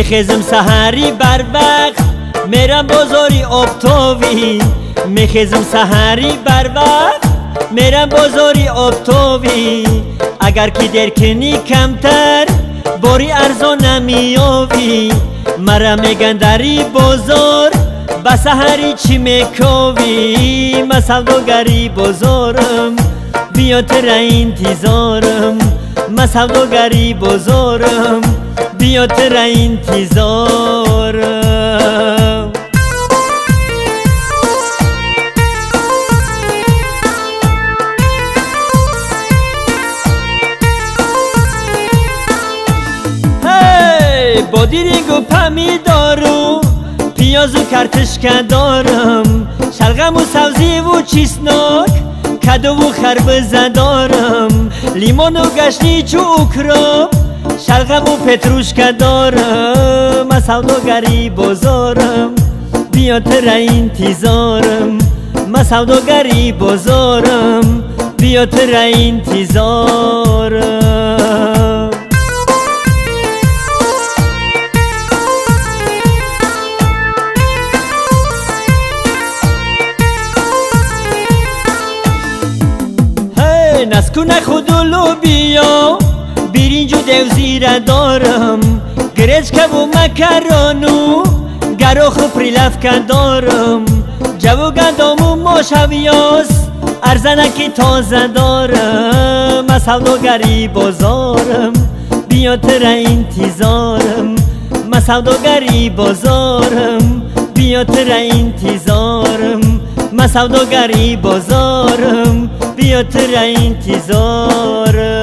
میخیزم سحری بر وقت میرم بازاری آبتاوی میخیزم سحری بر وقت میرم بازاری آبتاوی اگر که درکنی کمتر باری ارزان نمیابی مرا میگن دری بازار به سحری چی میکاوی من سوداگری بازارم بیا تر انتظارم من سوداگری بازارم بیا تر انتظارم با دیرینگ و پمیدارو پیاز و کرتشکه دارم شلغم و سبزی و چیسناک کدو و خربزه دارم لیمون و گشنی چو اکرام شلغم و پتروشکه دارم من سوداگری بازارم بیا تر انتظارم من سوداگری بازارم بیا تر انتظارم نسکو خودلو بیا برنج و دوزیره دارم گرچکه و مکرانو گراخ و پریلفکه دارم جو گندم و ماشویاس ارزنک تازه دارم من سوداگری بازارم بیا تر انتظارم من سوداگری بازارم بیا تر انتظارم من سوداگری بازارم بیا تر انتظارم